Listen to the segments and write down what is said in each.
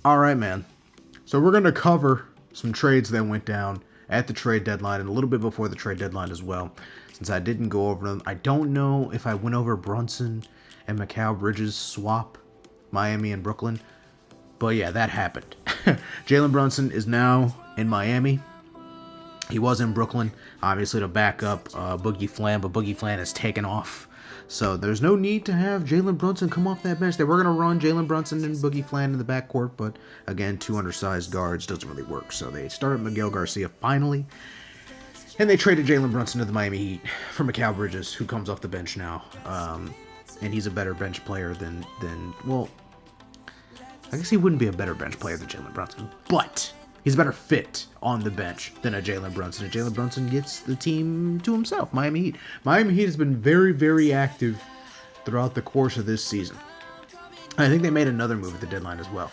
All right, man. So we're going to cover some trades that went down at the trade deadline and a little bit before the trade deadline as well, since I didn't go over them. I don't know if I went over Brunson and Mikal Bridges swap, Miami and Brooklyn, but yeah, that happened. Jalen Brunson is now in Miami. He was in Brooklyn, obviously, to back up Boogie Flan, but Boogie Flan has taken off. So there's no need to have Jalen Brunson come off that bench. They were going to run Jalen Brunson and Boogie Flan in the backcourt, but again, two undersized guards doesn't really work. So they started Miguel Garcia finally, and they traded Jalen Brunson to the Miami Heat for Mikal Bridges, who comes off the bench now. And he's a better bench player than well, I guess he wouldn't be a better bench player than Jalen Brunson, but he's a better fit on the bench than a Jalen Brunson. And Jalen Brunson gets the team to himself, Miami Heat. Miami Heat has been very, very active throughout the course of this season. I think they made another move at the deadline as well.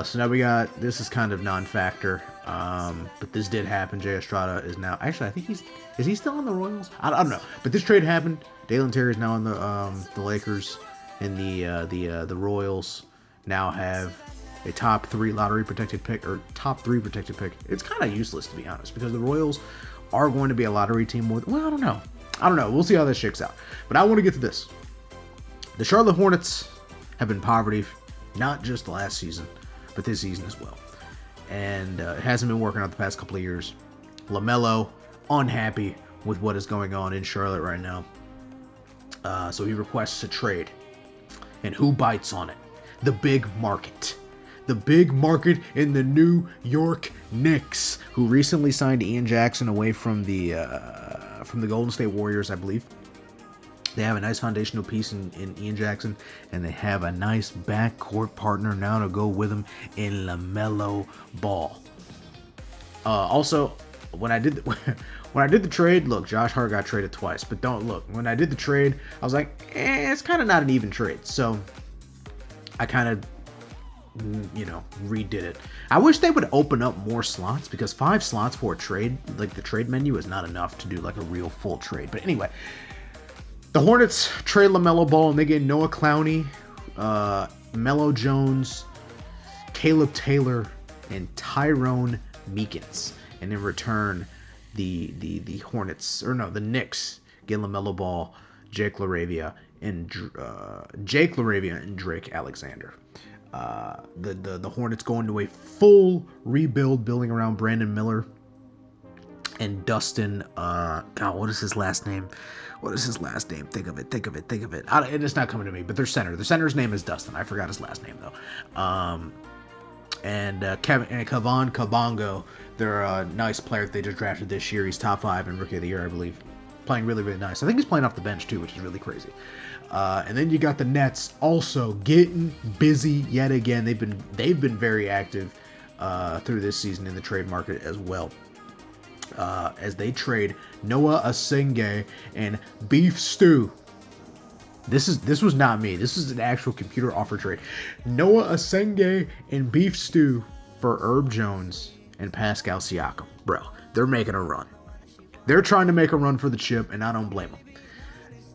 So now we got, this is kind of non-factor, but this did happen. Jay Estrada is now, actually, I think is he still on the Royals? I don't know. But this trade happened. Dalen Terry is now on the Lakers, and the Royals now have a top 3 lottery protected pick, or top 3 protected pick. It's kind of useless, to be honest, because the Royals are going to be a lottery team more than, well, I don't know. We'll see how this shakes out. But I want to get to this. The Charlotte Hornets have been poverty, not just last season, but this season as well. And it hasn't been working out the past couple of years. LaMelo, unhappy with what is going on in Charlotte right now. So he requests a trade. And who bites on it? The big market. The big market in the New York Knicks, who recently signed Ian Jackson away from the Golden State Warriors, I believe. They have a nice foundational piece in Ian Jackson, and they have a nice backcourt partner now to go with him in LaMelo Ball. Also, when I did the trade, look, Josh Hart got traded twice, but don't look. When I did the trade, I was like, it's kind of not an even trade. So I kind of, redid it. I wish they would open up more slots, because 5 slots for a trade, like the trade menu, is not enough to do like a real full trade. But anyway, the Hornets trade LaMelo Ball, and they get Noah Clowney, Melo Jones, Caleb Taylor, and Tyrone Meekins. And in return, the Knicks get LaMelo Ball, Jake LaRavia, and Drake Alexander. The Hornets go into a full rebuild, building around Brandon Miller and Dustin. God, what is his last name? Think of it. It's not coming to me. But their center. The center's name is Dustin. I forgot his last name though. Kevon Kabongo, they're a nice player that they just drafted this year. He's top 5 in Rookie of the Year, I believe. Playing really, really nice. I think he's playing off the bench too, which is really crazy. And then you got the Nets also getting busy yet again. They've been very active through this season in the trade market as well. As they trade Noah Asenge and Beef Stew. This was not me. This is an actual computer offer trade. Noah Asenge and Beef Stew for Herb Jones and Pascal Siakam. Bro, they're making a run. They're trying to make a run for the chip, and I don't blame them.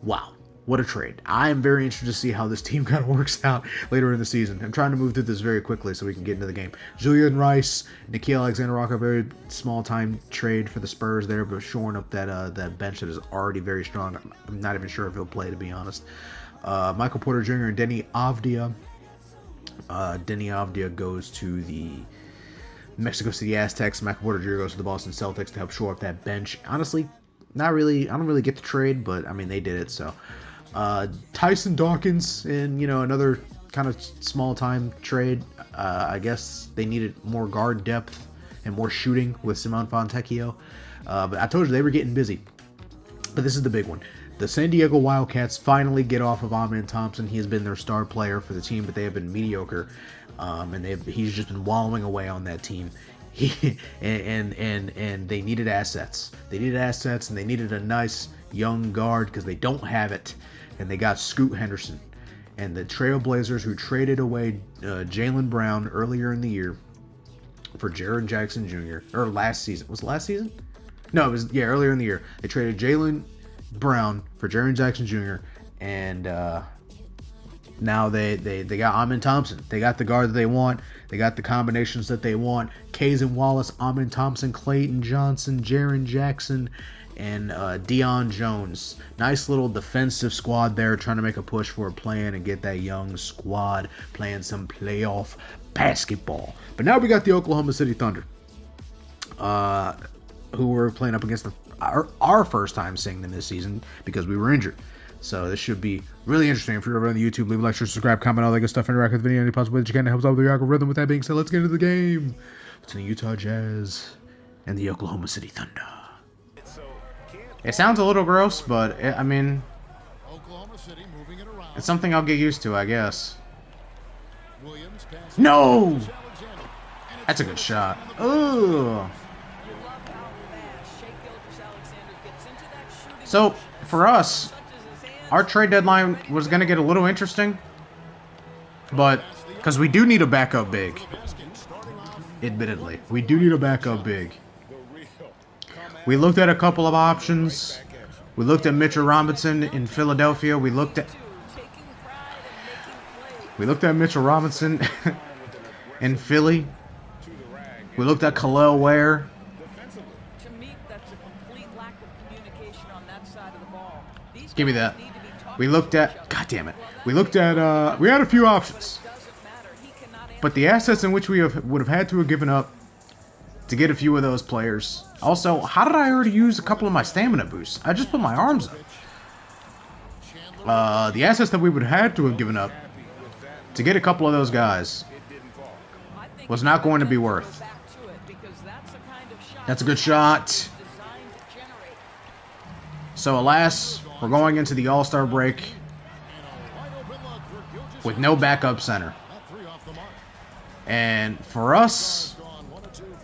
Wow, what a trade. I am very interested to see how this team kind of works out later in the season. I'm trying to move through this very quickly so we can get into the game. Julian Rice, Nickeil Alexander-Walker, very small-time trade for the Spurs there, but shoring up that bench that is already very strong. I'm not even sure if he'll play, to be honest. Michael Porter Jr. and Denny Avdia. Denny Avdia goes to the Mexico City Aztecs. Michael Porter Jr. goes to the Boston Celtics to help shore up that bench. Honestly, not really. I don't really get the trade, but I mean, they did it. So Tyson Dawkins in another kind of small time trade. I guess they needed more guard depth and more shooting with Simone Fontecchio. But I told you they were getting busy. But this is the big one. The San Diego Wildcats finally get off of Amen Thompson. He has been their star player for the team, but they have been mediocre. And he's just been wallowing away on that team. And they needed assets. They needed assets, and they needed a nice young guard because they don't have it. And they got Scoot Henderson. And the Trailblazers, who traded away Jaylen Brown earlier in the year for Jaren Jackson Jr. or last season. Was it last season? No, it was earlier in the year. They traded Jaylen Brown for Jaren Jackson Jr. and Now they got Amin Thompson. They got the guard that they want. They got the combinations that they want. Kazan Wallace, Amin Thompson, Clayton Johnson, Jaren Jackson, and Deion Jones. Nice little defensive squad there, trying to make a push for a play-in and get that young squad playing some playoff basketball. But now we got the Oklahoma City Thunder, who we're playing up against our first time seeing them this season because we were injured. So this should be really interesting. If you're over on the YouTube, leave a like, share, subscribe, comment, all that good stuff. Interact with the video any possible way that you can. It helps out with the algorithm. With that being said, let's get into the game between the Utah Jazz and the Oklahoma City Thunder. It sounds a little gross, but I mean, it's something I'll get used to, I guess. No! That's a good shot. Ooh. So, for us, our trade deadline was going to get a little interesting, but because we do need a backup big, admittedly. We do need a backup big. We looked at a couple of options. We looked at Mitchell Robinson in Philadelphia. We looked at Mitchell Robinson in Philly. We looked at Khalil Ware. Give me that. We looked at, God damn it. We looked at, we had a few options. But the assets in which we would have had to have given up to get a few of those players. Also, how did I already use a couple of my stamina boosts? I just put my arms up. The assets that we would have had to have given up to get a couple of those guys was not going to be worth. That's a good shot. So, alas, we're going into the All-Star break with no backup center. And for us,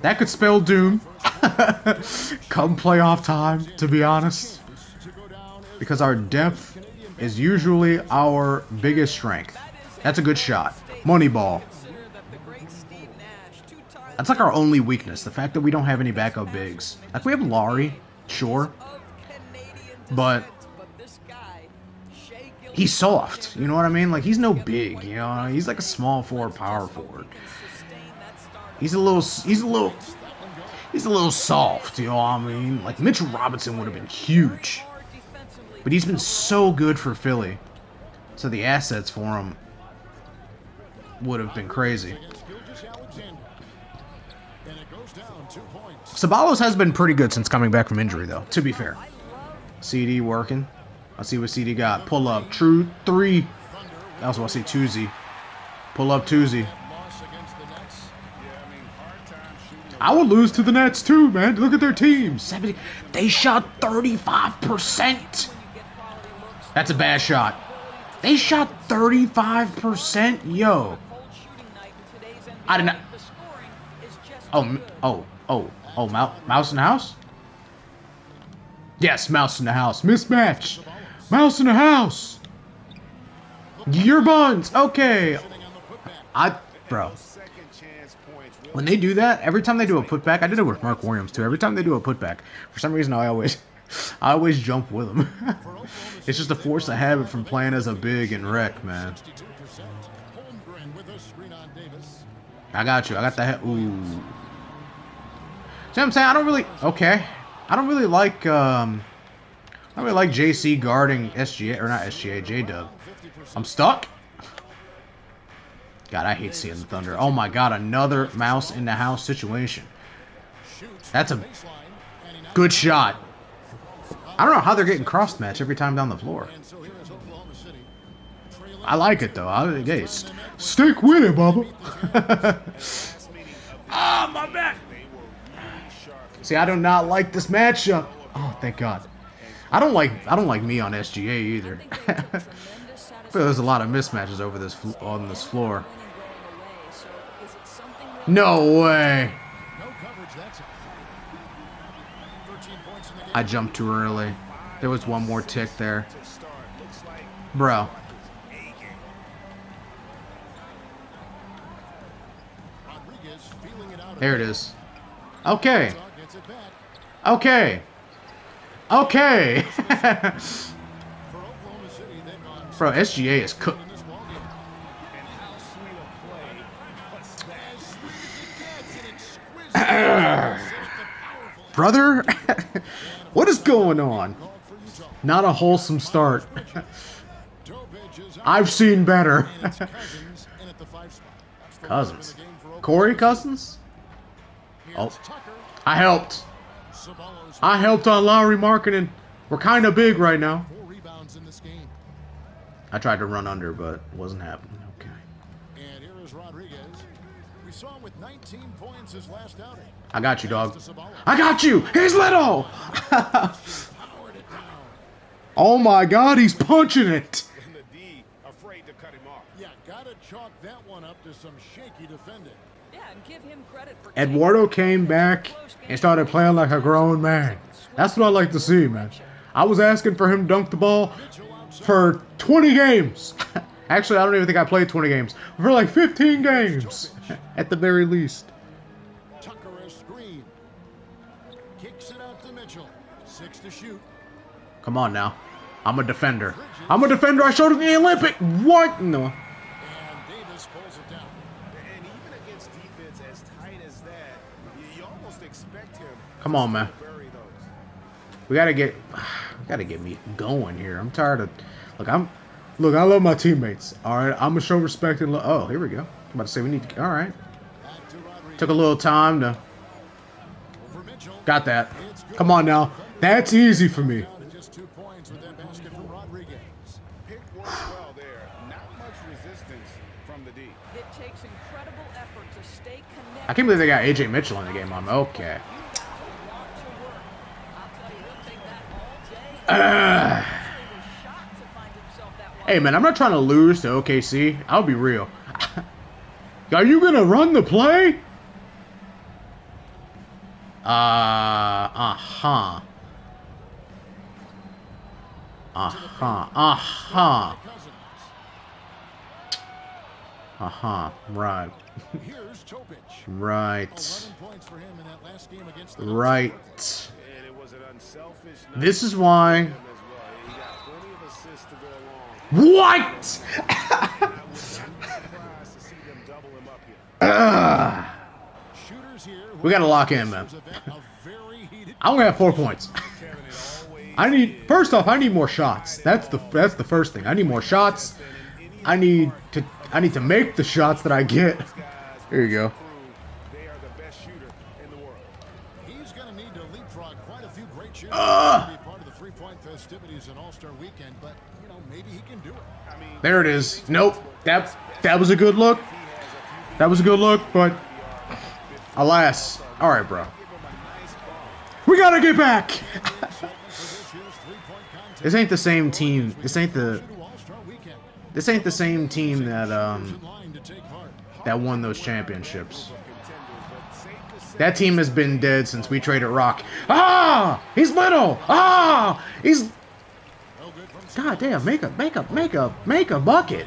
that could spell doom come playoff time, to be honest. Because our depth is usually our biggest strength. That's a good shot. Money ball. That's like our only weakness, the fact that we don't have any backup bigs. Like, we have Laurie, sure. But he's soft, you know what I mean? Like, he's no big, you know? He's like a small forward, power forward. He's a little soft, you know what I mean? Like, Mitchell Robinson would have been huge. But he's been so good for Philly. So the assets for him would have been crazy. Sabalos has been pretty good since coming back from injury, though, to be fair. CD working. Let's see what CD got. Pull up. True 3. I also want to see 2Z. Pull up 2Z. I would lose to the Nets too, man. Look at their team. 70. They shot 35%. That's a bad shot. They shot 35%. Yo. I did not. Mouse in the house? Yes, mouse in the house. Mismatch. Mouse in the house. Your buns. Okay. Bro. When they do that, every time they do a putback, I did it with Mark Williams too. Every time they do a putback, for some reason I always jump with them. It's just a force of habit from playing as a big and rec, man. I got you. I got the head. Ooh. See what I'm saying? I don't really like JC guarding SGA, or not SGA, J-Dub. I'm stuck. God, I hate seeing the Thunder. Oh my God, another mouse in the house situation. That's a good shot. I don't know how they're getting cross-match every time down the floor. I like it though. Hey, stick with it, Bubba. Ah, my back. See, I do not like this matchup. Oh, thank God. I don't like me on SGA either. But there's a lot of mismatches on this floor. No way. I jumped too early. There was one more tick there. Bro. There it is. Okay. Okay. Okay. Bro, SGA is cooked. Brother, what is going on? Not a wholesome start. I've seen better. Cousins. Corey Cousins? Oh, I helped. I helped on Lowry Markkinen. We're kind of big right now. I tried to run under, but it wasn't happening. Okay. And here is Rodriguez. We saw him with 19 points his last outing. I got you, dog. I got you. He's little. Oh my God, he's punching it. And the D afraid to cut him off. Yeah, gotta chalk that one up to some shaky defending. Yeah, and give him credit for Eduardo came back and started playing like a grown man. That's what I like to see, man. I was asking for him to dunk the ball for 20 games. Actually, I don't even think I played 20 games. For like 15 games, at the very least. Tucker a screen. Kicks it out to Mitchell. 6 to shoot. Come on now. I'm a defender. I'm a defender. I showed it in the Olympic. What? No. And Davis pulls it down. And even against defense as tight as that, you almost expect him. Come on, man. to bury those. We gotta get me going here. I'm tired of. Look, I love my teammates. All right, I'm gonna show respect and love. Oh, here we go. I'm about to say we need to. All right. Back to Rodriguez. Took a little time to. Over Mitchell. Got that. Come on now. That's easy for me. Down to just 2 points with that basket from Rodriguez. Pick works well there. Not much resistance from the D. It takes incredible effort to stay connected. I can't believe they got AJ Mitchell in the game. I'm okay. Want to work. I'll tell you, he'll take that all day. He was shocked to find himself that way. Hey man, I'm not trying to lose to OKC. I'll be real. Are you gonna run the play? Uh-huh. Right. Here's Topic. Right. 11 points for him in that last game against the Right. And it was an unselfish night This is why. for him as well. He got plenty of assists to go along. What? I would not be surprised to see them double him up here. Shooters here. We gotta lock in, man. A very heated I only have 4 points. Kevin, it always First off, I need more shots. That's the first thing. I need more shots. I need to make the shots that I get. There you go. they are the best shooter in the world. He's going to need to leapfrog quite a few great shooters Ah! to be part of the three-point festivities in All-Star Weekend, but, you know, maybe he can do it. I mean, There it is. Nope. That was a good look. That was a good look, but alas. All right, bro. We gotta get back. This ain't the same team. This ain't the same team that won those championships. That team has been dead since we traded Rock. Ah! He's little. Ah! He's. God damn! Make a bucket.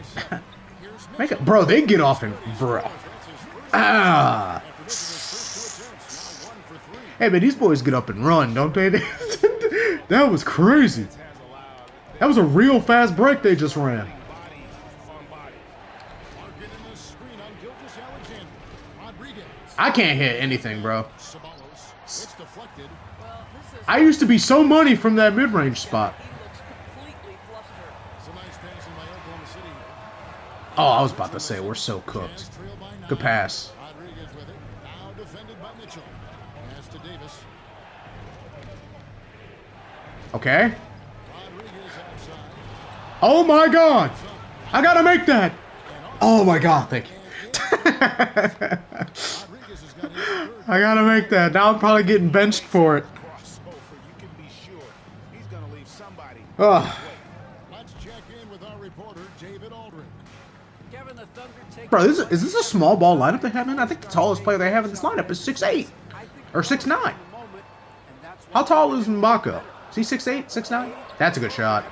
Make a bro. They get off him, bro. Ah! Hey man, these boys get up and run, don't they? That was crazy. That was a real fast break they just ran. I can't hit anything, bro. I used to be so money from that mid-range spot. Oh, I was about to say, we're so cooked. Good pass. Okay. Oh my God. I gotta make that. Oh my God, thank you. I gotta make that. Now I'm probably getting benched for it. Ugh. Bro, is this a small ball lineup they have in? I think the tallest player they have in this lineup is 6'8" or 6'9". How tall is Mbaka? Is he 6'8", 6'9"? That's a good shot.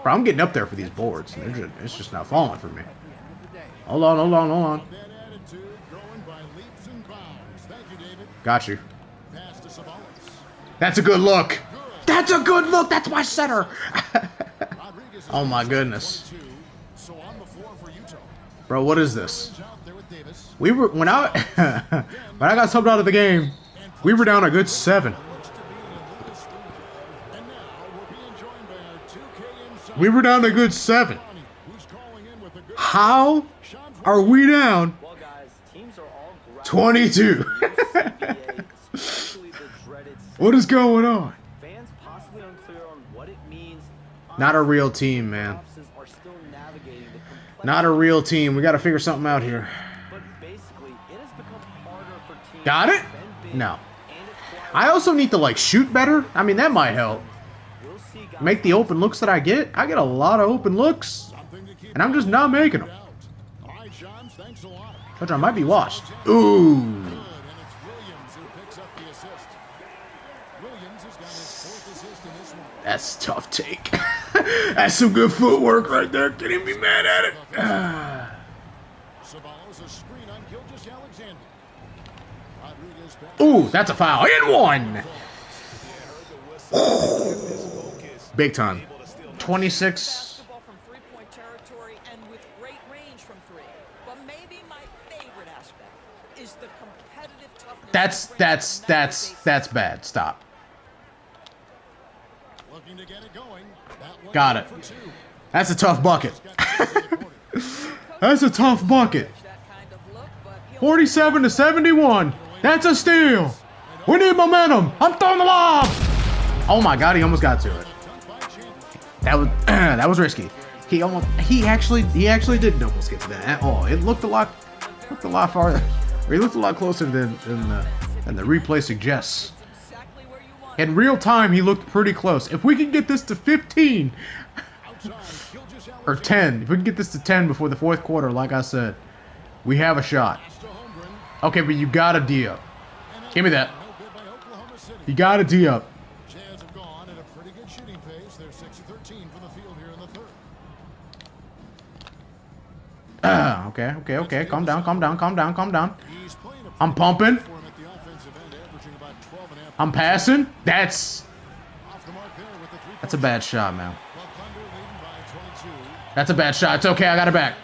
Bro, I'm getting up there for these boards. It's just not falling for me. Hold on. Got you. That's a good look. That's a good look. That's my center. Oh my goodness. Bro, what is this? We were when I when I got subbed out of the game, we were down a good 7. We were down a good 7. How are we down Well, guys, teams are all 22? especially the dreaded What is going on? fans possibly unclear on what it means. Not a real team, man. Offices are still navigating the complex, Not a real team. We got to figure something out here. but basically it has become harder for teams Got it? to defend big No. and acquire. I also need to like shoot better. I mean, that might help. We'll see, guys. Make the open looks that I get. I get a lot of open looks, and I'm just not making them. All right, John, thanks a lot. Which I might be washed. Ooh. Good, and it's Williams who picks up the assist. Williams has got his 4th assist in this one. That's a tough take. That's some good footwork right there. Getting me mad at it. Savallo's a screen on Gilgeous Alexander. Rodriguez back. Ooh, that's a foul. And one. Big time. 26. Basketball from three-point territory and with great range from 3. But maybe my favorite aspect is the competitive toughness. That's bad. Stop. Looking to get it going. That one Got it. for 2. That's a tough bucket. Got the quarter. That's a tough bucket. that kind of look, but he'll 47 to 71. That's a steal. We need momentum. I'm throwing the lob. Oh my God, he almost got to it. Dunked by Chandler. That was risky. He actually didn't almost get to that at all. It looked a lot farther. Or he looked a lot closer than the replay suggests. exactly where you want. In real time, he looked pretty close. If we can get this to 15 Outside, Gilgeous or Alexander. 10, if we can get this to 10 before the 4th quarter, like I said, we have a shot. Pass to Holmgren. Okay, but you got to D up. Give me that. No good by Oklahoma City. You got to D up. Jazz have gone at a pretty good shooting pace. They're 6 of 13 from the field here in the 3rd. Okay. Calm down. He's playing a I'm pumping. for him at the offensive end, averaging about 12 and a half. I'm passing. That's Off the mark there with the 3-point. a bad shot, man. Club Thunder leading by 22. That's a bad shot. It's okay. I got it back.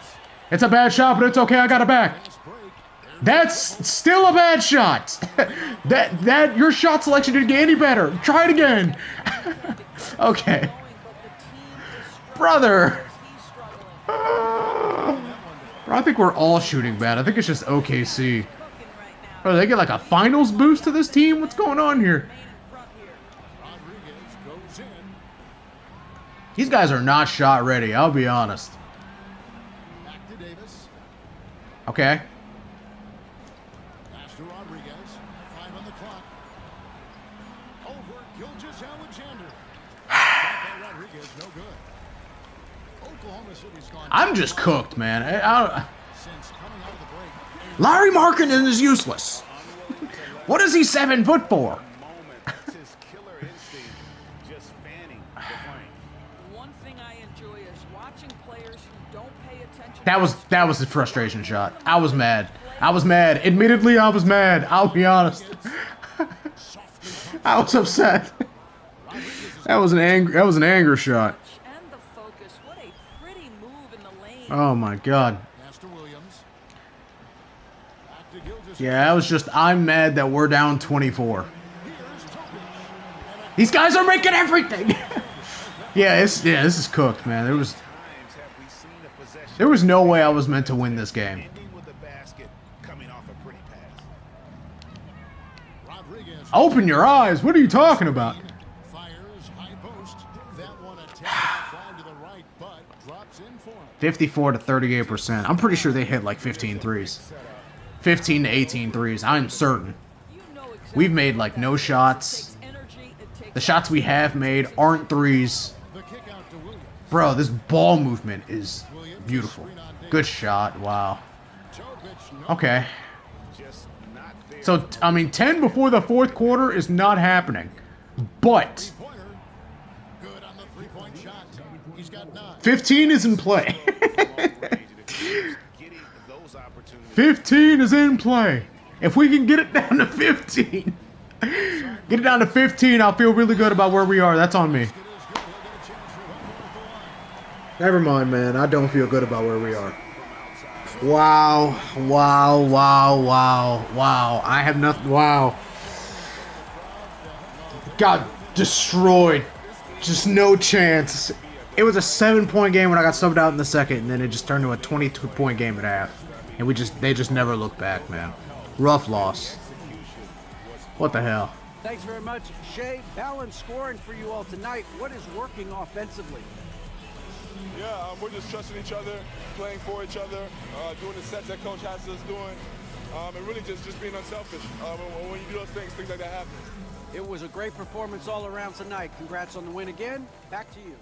It's a bad shot, but it's okay. I got it back. Fast break. That's still a bad shot. that your shot selection didn't get any better. Try it again. Okay, brother. Bro, I think we're all shooting bad. I think it's just OKC. Bro, they get like a finals boost to this team. What's going on here? Rodriguez goes in. These guys are not shot ready. I'll be honest. Back to Davis. Okay. Pass to Rodriguez. 5 on the clock. Over Gilgeous Alexander. Shot by Rodriguez, no good. Oklahoma City's gone. I'm just cooked, man. Since coming out of the break. Larry Markkinen is useless. What is he 7 foot for? Moment. It's his killer instinct. Just fanning the flame. One thing I enjoy is watching players who don't pay attention. That was a frustration shot. I was mad. Admittedly, I was mad. I'll be honest. I was upset. That was an anger shot. And the focus. What a pretty move in the lane. Oh my God. Pass to Williams. Back to Gilgeous. Yeah, I'm mad that we're down 24. Here's Topic. These guys are making everything. This is cooked, man. Times have we seen a possession There was no way I was meant to win this game. ending with a basket coming off a pretty pass? Rodriguez. Open your eyes. What are you talking about? Fires high post. That one attempted to fly to the right, but drops in for him. 54 to 38%. I'm pretty sure they hit like 15 threes. 15 to 18 threes. I'm certain. You know exactly We've made like no shots. it takes energy, it takes The shots we have made aren't threes. The kick out to Williams. Bro, this ball movement is beautiful. Good shot. Wow. Topic, no. Okay. Just not there. So, I mean, 10 before the 4th quarter is not happening. But Three-pointer. Good on the three-point shot. He's got 9. 15 is in play. Getting those opportunities. 15 is in play. If we can get it down to 15, I'll feel really good about where we are. That's on me. It is good. He'll get a chance for one more at the line. Never mind, man. I don't feel good about where we are. So Wow. Wow. Wow. Wow. Wow. I have nothing. Wow. Got destroyed. Just no chance. It was a 7-point game when I got subbed out in the second, and then it just turned to a 22-point game at half. And they just never looked back, man. Rough loss. What the hell? Thanks very much, Shea. Balanced scoring for you all tonight. What is working offensively? Yeah, we're just trusting each other, playing for each other, doing the sets that coach has us doing, and really just being unselfish. When you do those things like that happen. It was a great performance all around tonight. Congrats on the win again. Back to you.